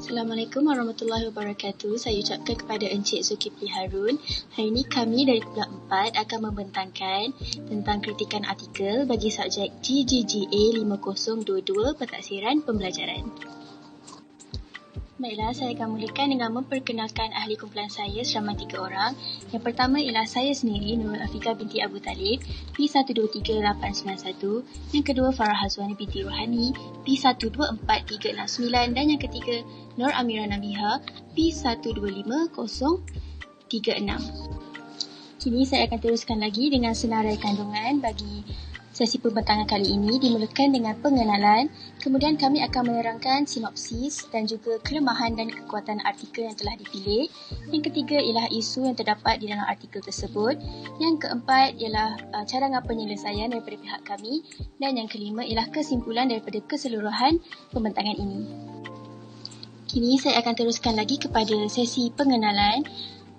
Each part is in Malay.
Assalamualaikum warahmatullahi wabarakatuh. Saya ucapkan kepada Encik Zulkifli Harun. Hari ini kami dari Kumpulan 4 akan membentangkan tentang kritikan artikel bagi subjek GGGA 5022 Pentadsiran Pembelajaran. Baiklah, saya akan mulakan dengan memperkenalkan ahli kumpulan saya selama 3 orang. Yang pertama ialah saya sendiri, Nurul Afiqah binti Abu Talib, P123891. Yang kedua, Farah Hazwani binti Rohani, P124369. Dan yang ketiga, Nur Amira Nabiha, P125036. Kini saya akan teruskan lagi dengan senarai kandungan bagi sesi pembentangan kali ini dimulakan dengan pengenalan, kemudian kami akan menerangkan sinopsis dan juga kelemahan dan kekuatan artikel yang telah dipilih. Yang ketiga ialah isu yang terdapat di dalam artikel tersebut. Yang keempat ialah cadangan penyelesaian daripada pihak kami. Dan yang kelima ialah kesimpulan daripada keseluruhan pembentangan ini. Kini saya akan teruskan lagi kepada sesi pengenalan.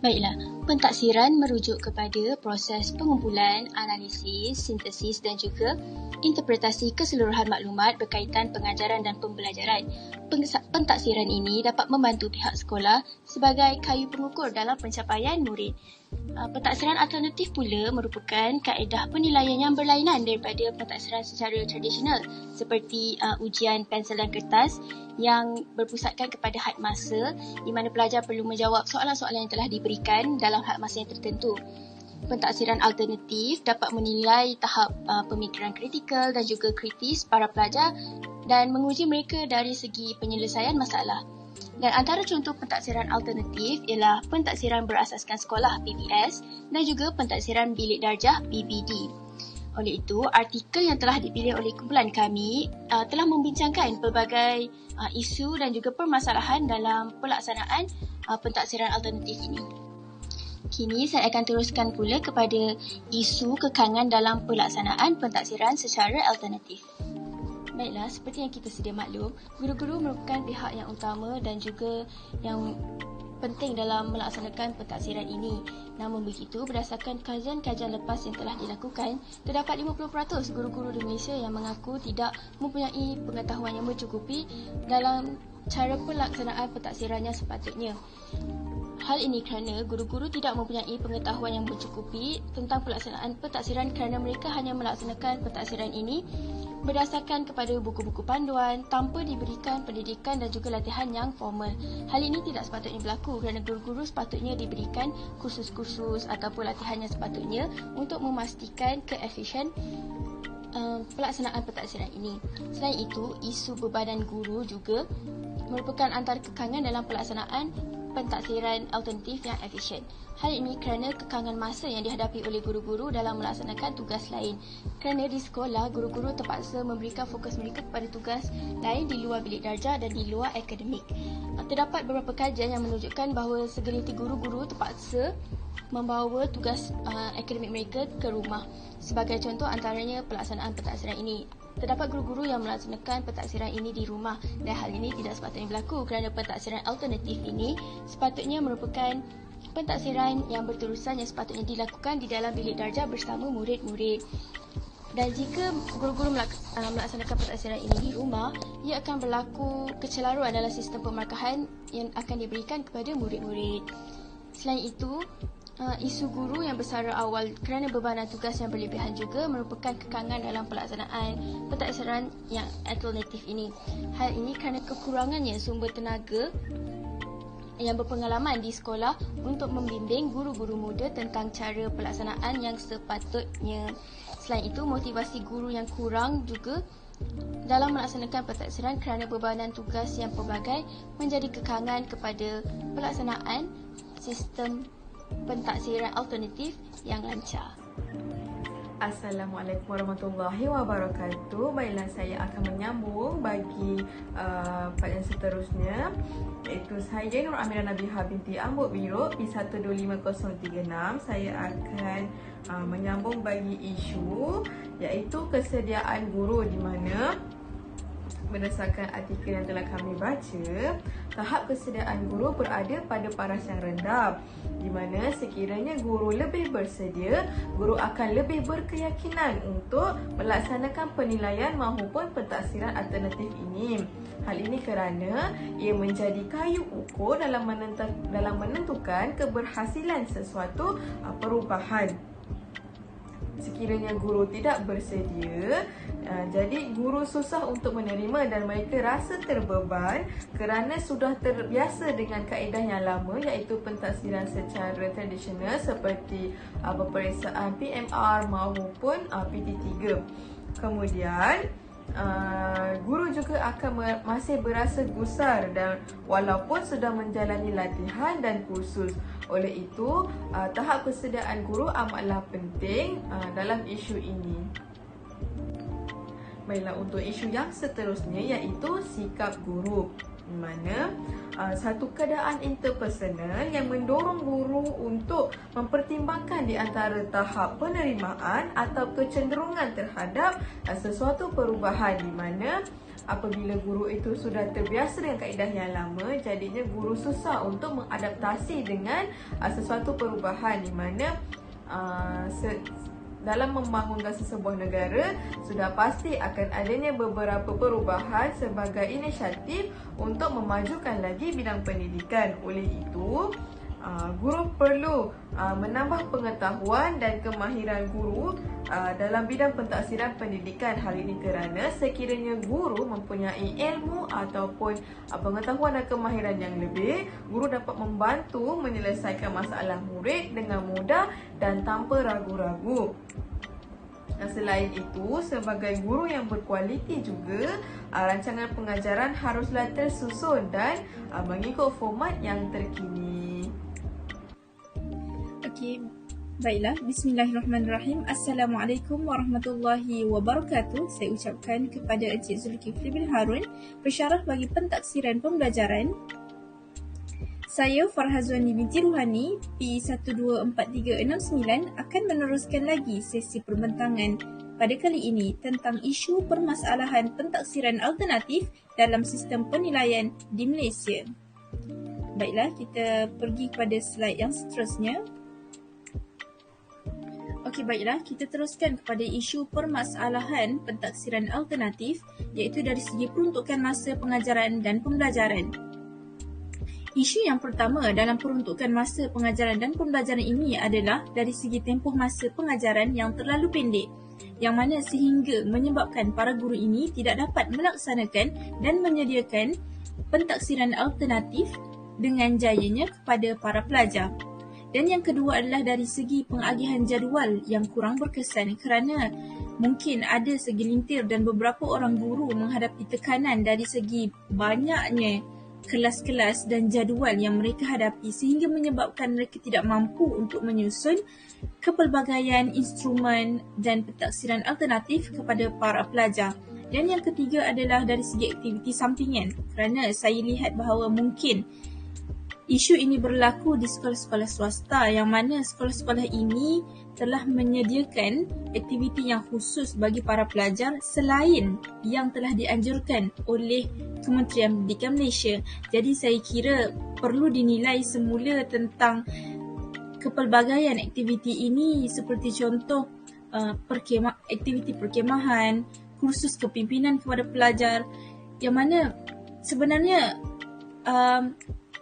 Baiklah, pentadsiran merujuk kepada proses pengumpulan, analisis, sintesis dan juga interpretasi keseluruhan maklumat berkaitan pengajaran dan pembelajaran. Pentadsiran ini dapat membantu pihak sekolah sebagai kayu pengukur dalam pencapaian murid. Pentadsiran alternatif pula merupakan kaedah penilaian yang berlainan daripada pentadsiran secara tradisional seperti ujian pensel dan kertas yang berpusatkan kepada had masa di mana pelajar perlu menjawab soalan-soalan yang telah diberikan dalam had masa yang tertentu. Pentadsiran alternatif dapat menilai tahap pemikiran kritikal dan juga kritis para pelajar dan menguji mereka dari segi penyelesaian masalah. Dan antara contoh pentadsiran alternatif ialah pentadsiran berasaskan sekolah PBS dan juga pentadsiran bilik darjah BBD. Oleh itu, artikel yang telah dipilih oleh kumpulan kami telah membincangkan pelbagai isu dan juga permasalahan dalam pelaksanaan pentadsiran alternatif ini. Kini saya akan teruskan pula kepada isu kekangan dalam pelaksanaan pentadsiran secara alternatif. Baiklah, seperti yang kita sedia maklum, guru-guru merupakan pihak yang utama dan juga yang penting dalam melaksanakan pentadsiran ini. Namun begitu, berdasarkan kajian-kajian lepas yang telah dilakukan, terdapat 50% guru-guru di Malaysia yang mengaku tidak mempunyai pengetahuan yang mencukupi dalam cara pelaksanaan pentadsiran yang sepatutnya. Hal ini kerana guru-guru tidak mempunyai pengetahuan yang mencukupi tentang pelaksanaan pentadsiran kerana mereka hanya melaksanakan pentadsiran ini berdasarkan kepada buku-buku panduan tanpa diberikan pendidikan dan juga latihan yang formal. Hal ini tidak sepatutnya berlaku kerana guru-guru sepatutnya diberikan kursus-kursus ataupun latihan yang sepatutnya untuk memastikan keefisien pelaksanaan pentadsiran ini. Selain itu, isu bebanan guru juga merupakan antara kekangan dalam pelaksanaan pentadsiran alternatif yang efisien. Hal ini kerana kekangan masa yang dihadapi oleh guru-guru dalam melaksanakan tugas lain. Kerana di sekolah, guru-guru terpaksa memberikan fokus mereka kepada tugas lain di luar bilik darjah dan di luar akademik. Terdapat beberapa kajian yang menunjukkan bahawa segelintir guru-guru terpaksa membawa tugas akademik mereka ke rumah. Sebagai contoh antaranya pelaksanaan pentadsiran ini. Terdapat guru-guru yang melaksanakan pentadsiran ini di rumah dan hal ini tidak sepatutnya berlaku kerana pentadsiran alternatif ini sepatutnya merupakan pentadsiran yang berterusan yang sepatutnya dilakukan di dalam bilik darjah bersama murid-murid. Dan jika guru-guru melaksanakan pentadsiran ini di rumah, ia akan berlaku kecelaruan dalam sistem pemarkahan yang akan diberikan kepada murid-murid. Selain itu, isu guru yang bersara awal kerana bebanan tugas yang berlebihan juga merupakan kekangan dalam pelaksanaan pentadsiran yang alternatif ini. Hal ini kerana kekurangannya sumber tenaga yang berpengalaman di sekolah untuk membimbing guru-guru muda tentang cara pelaksanaan yang sepatutnya. Selain itu, motivasi guru yang kurang juga dalam melaksanakan pentadsiran kerana bebanan tugas yang pelbagai menjadi kekangan kepada pelaksanaan sistem pentadsiran alternatif yang lancar. Assalamualaikum warahmatullahi wabarakatuh. Baiklah, saya akan menyambung bagi part yang seterusnya, iaitu saya Nur Amira Nabiha binti Ambut Biru P125036. Saya akan menyambung bagi isu iaitu kesediaan guru, di mana berdasarkan artikel yang telah kami baca, tahap kesediaan guru berada pada paras yang rendah, di mana sekiranya guru lebih bersedia, guru akan lebih berkeyakinan untuk melaksanakan penilaian maupun pentaksiran alternatif ini. Hal ini kerana ia menjadi kayu ukur dalam menentukan keberhasilan sesuatu perubahan. Sekiranya guru tidak bersedia, jadi guru susah untuk menerima dan mereka rasa terbeban kerana sudah terbiasa dengan kaedah yang lama, iaitu pentaksiran secara tradisional seperti peperiksaan PMR maupun PT3. Kemudian guru juga akan masih berasa gusar dan walaupun sudah menjalani latihan dan kursus. Oleh itu, tahap kesediaan guru amatlah penting dalam isu ini. Baiklah, untuk isu yang seterusnya iaitu sikap guru, di mana satu keadaan interpersonal yang mendorong guru untuk mempertimbangkan di antara tahap penerimaan atau kecenderungan terhadap sesuatu perubahan, di mana apabila guru itu sudah terbiasa dengan kaedah yang lama, jadinya guru susah untuk mengadaptasi dengan sesuatu perubahan, di mana dalam membangunkan sesebuah negara, sudah pasti akan adanya beberapa perubahan sebagai inisiatif untuk memajukan lagi bidang pendidikan. Oleh itu, guru perlu menambah pengetahuan dan kemahiran guru dalam bidang pentaksiran pendidikan. Hal ini kerana sekiranya guru mempunyai ilmu ataupun pengetahuan dan kemahiran yang lebih, guru dapat membantu menyelesaikan masalah murid dengan mudah dan tanpa ragu-ragu. Selain itu, sebagai guru yang berkualiti juga, rancangan pengajaran haruslah tersusun dan mengikut format yang terkini. Okey, baiklah. Bismillahirrahmanirrahim. Assalamualaikum warahmatullahi wabarakatuh. Saya ucapkan kepada Encik Zulkifli bin Harun, pensyarah bagi pentaksiran pembelajaran. Saya Farhazwani binti Ruhani, P124369 akan meneruskan lagi sesi perbentangan pada kali ini tentang isu permasalahan pentaksiran alternatif dalam sistem penilaian di Malaysia. Baiklah, kita pergi kepada slide yang seterusnya. Okey, baiklah, kita teruskan kepada isu permasalahan pentaksiran alternatif, iaitu dari segi peruntukan masa pengajaran dan pembelajaran. Isu yang pertama dalam peruntukan masa pengajaran dan pembelajaran ini adalah dari segi tempoh masa pengajaran yang terlalu pendek, yang mana sehingga menyebabkan para guru ini tidak dapat melaksanakan dan menyediakan pentaksiran alternatif dengan jayanya kepada para pelajar. Dan yang kedua adalah dari segi pengagihan jadual yang kurang berkesan kerana mungkin ada segelintir dan beberapa orang guru menghadapi tekanan dari segi banyaknya kelas-kelas dan jadual yang mereka hadapi sehingga menyebabkan mereka tidak mampu untuk menyusun kepelbagaian instrumen dan pentaksiran alternatif kepada para pelajar. Dan yang ketiga adalah dari segi aktiviti sampingan, kerana saya lihat bahawa mungkin isu ini berlaku di sekolah-sekolah swasta yang mana sekolah-sekolah ini telah menyediakan aktiviti yang khusus bagi para pelajar selain yang telah dianjurkan oleh Kementerian Pendidikan Malaysia. Jadi saya kira perlu dinilai semula tentang kepelbagaian aktiviti ini, seperti contoh aktiviti perkemahan, kursus kepimpinan kepada pelajar, yang mana sebenarnya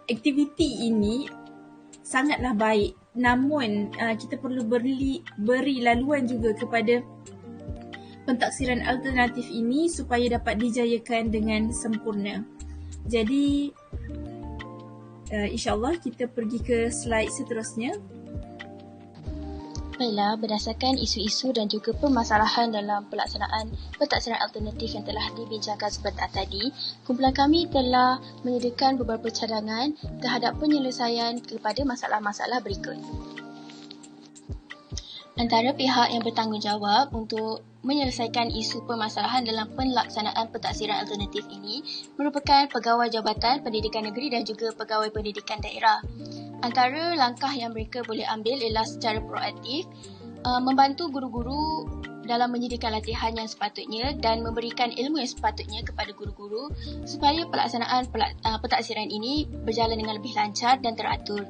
aktiviti ini sangatlah baik, namun kita perlu beri laluan juga kepada pentaksiran alternatif ini supaya dapat dijayakan dengan sempurna. Jadi insyaAllah kita pergi ke slide seterusnya. Baiklah, berdasarkan isu-isu dan juga permasalahan dalam pelaksanaan pentaksiran alternatif yang telah dibincangkan sebentar tadi, kumpulan kami telah menyediakan beberapa cadangan terhadap penyelesaian kepada masalah-masalah berikut. Antara pihak yang bertanggungjawab untuk menyelesaikan isu permasalahan dalam pelaksanaan pentaksiran alternatif ini merupakan Pegawai Jabatan Pendidikan Negeri dan juga Pegawai Pendidikan Daerah. Antara langkah yang mereka boleh ambil ialah secara proaktif membantu guru-guru dalam menyediakan latihan yang sepatutnya dan memberikan ilmu yang sepatutnya kepada guru-guru supaya pelaksanaan pentaksiran ini berjalan dengan lebih lancar dan teratur.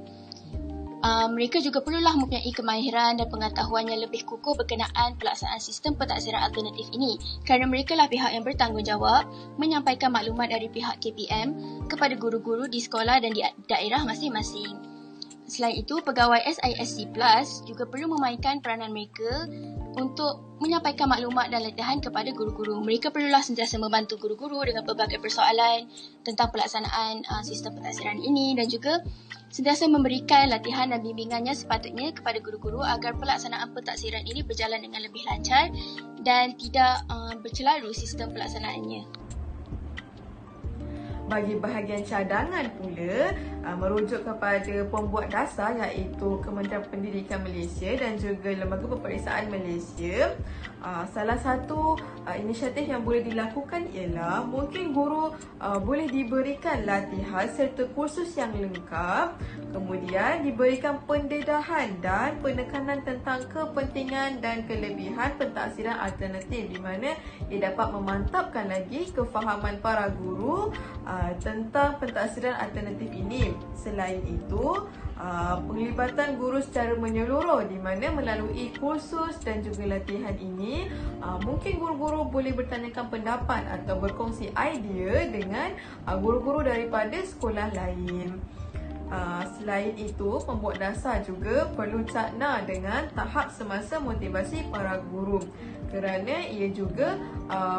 Mereka juga perlulah mempunyai kemahiran dan pengetahuan yang lebih kukuh berkenaan pelaksanaan sistem pentaksiran alternatif ini kerana mereka lah pihak yang bertanggungjawab menyampaikan maklumat dari pihak KPM kepada guru-guru di sekolah dan di daerah masing-masing. Selain itu, pegawai SISC Plus juga perlu memainkan peranan mereka untuk menyampaikan maklumat dan latihan kepada guru-guru. Mereka perlulah sentiasa membantu guru-guru dengan pelbagai persoalan tentang pelaksanaan sistem pentaksiran ini dan juga sentiasa memberikan latihan dan bimbingannya sepatutnya kepada guru-guru agar pelaksanaan pentaksiran ini berjalan dengan lebih lancar dan tidak bercelaru sistem pelaksanaannya. Bagi bahagian cadangan pula, merujuk kepada pembuat dasar iaitu Kementerian Pendidikan Malaysia dan juga Lembaga Peperiksaan Malaysia. Salah satu inisiatif yang boleh dilakukan ialah mungkin guru boleh diberikan latihan serta kursus yang lengkap, kemudian diberikan pendedahan dan penekanan tentang kepentingan dan kelebihan pentaksiran alternatif di mana ia dapat memantapkan lagi kefahaman para guru tentang pentaksiran alternatif ini. Selain itu, penglibatan guru secara menyeluruh di mana melalui kursus dan juga latihan ini, mungkin guru-guru boleh bertanyakan pendapat atau berkongsi idea dengan guru-guru daripada sekolah lain. Selain itu, pembuat dasar juga perlu cakna dengan tahap semasa motivasi para guru kerana ia juga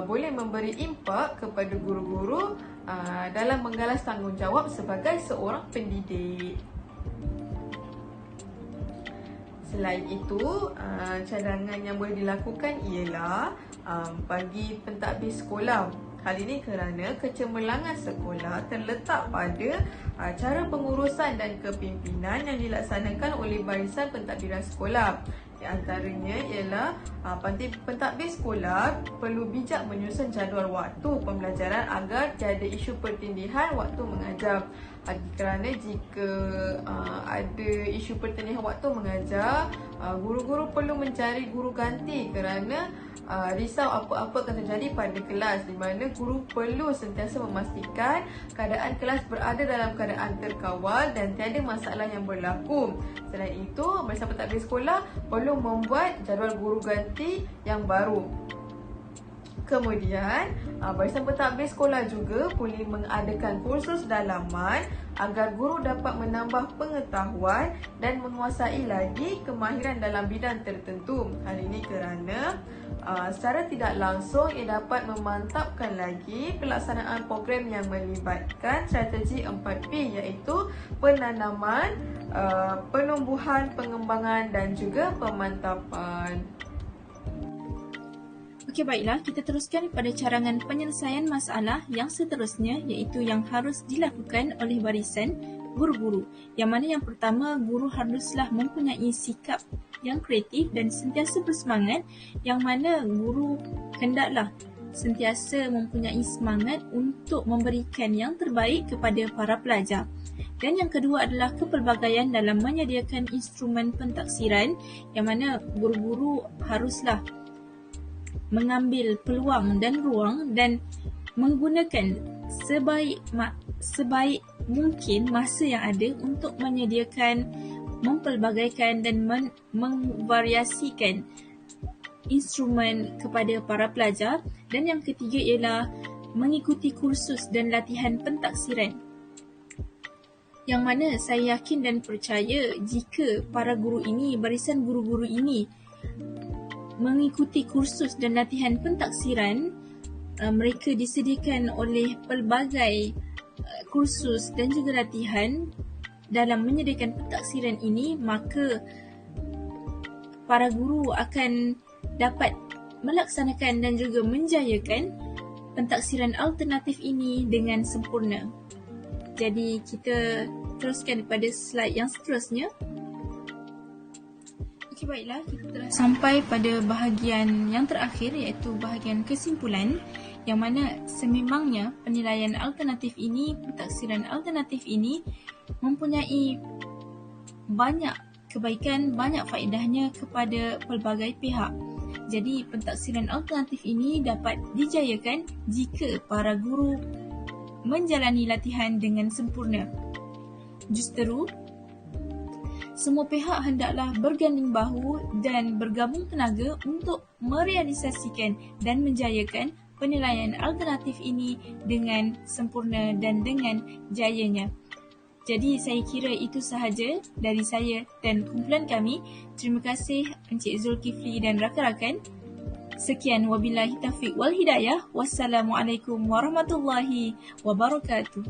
boleh memberi impak kepada guru-guru dalam menggalas tanggungjawab sebagai seorang pendidik. Selain itu, cadangan yang boleh dilakukan ialah bagi pentadbir sekolah. Hal ini kerana kecemerlangan sekolah terletak pada cara pengurusan dan kepimpinan yang dilaksanakan oleh barisan pentadbiran sekolah. Di antaranya ialah pentadbir sekolah perlu bijak menyusun jadual waktu pembelajaran agar tiada isu pertindihan waktu mengajar. Kerana jika ada isu pertindihan waktu mengajar, guru-guru perlu mencari guru ganti kerana risau apa-apa akan terjadi pada kelas, di mana guru perlu sentiasa memastikan keadaan kelas berada dalam keadaan terkawal dan tiada masalah yang berlaku. Selain itu, barisan pentadbir sekolah perlu membuat jadual guru ganti yang baru. Kemudian, barisan pentadbir sekolah juga boleh mengadakan kursus dalaman agar guru dapat menambah pengetahuan dan menguasai lagi kemahiran dalam bidang tertentu. Hal ini kerana secara tidak langsung ia dapat memantapkan lagi pelaksanaan program yang melibatkan strategi 4P iaitu penanaman, penumbuhan, pengembangan dan juga pemantapan. Okey, baiklah, kita teruskan pada carangan penyelesaian masalah yang seterusnya iaitu yang harus dilakukan oleh barisan guru-guru. Yang mana yang pertama, guru haruslah mempunyai sikap yang kreatif dan sentiasa bersemangat, yang mana guru hendaklah sentiasa mempunyai semangat untuk memberikan yang terbaik kepada para pelajar. Dan yang kedua adalah kepelbagaian dalam menyediakan instrumen pentaksiran, yang mana guru-guru haruslah mengambil peluang dan ruang dan menggunakan sebaik mungkin masa yang ada untuk menyediakan, mempelbagaikan dan memvariasikan instrumen kepada para pelajar. Dan yang ketiga ialah mengikuti kursus dan latihan pentaksiran, yang mana saya yakin dan percaya jika para guru ini, barisan guru-guru ini mengikuti kursus dan latihan pentaksiran, mereka disediakan oleh pelbagai kursus dan juga latihan dalam menyediakan pentaksiran ini, maka para guru akan dapat melaksanakan dan juga menjayakan pentaksiran alternatif ini dengan sempurna. Jadi kita teruskan pada slide yang seterusnya. Okey, baiklah, kita telah sampai pada bahagian yang terakhir iaitu bahagian kesimpulan, yang mana sememangnya penilaian alternatif ini, pentaksiran alternatif ini mempunyai banyak kebaikan, banyak faedahnya kepada pelbagai pihak. Jadi pentaksiran alternatif ini dapat dijayakan jika para guru menjalani latihan dengan sempurna. Justeru, semua pihak hendaklah berganding bahu dan bergabung tenaga untuk merealisasikan dan menjayakan penilaian alternatif ini dengan sempurna dan dengan jayanya. Jadi saya kira itu sahaja dari saya dan kumpulan kami. Terima kasih Encik Zulkifli dan rakan-rakan. Sekian, wabillahi taufiq wal hidayah. Wassalamualaikum warahmatullahi wabarakatuh.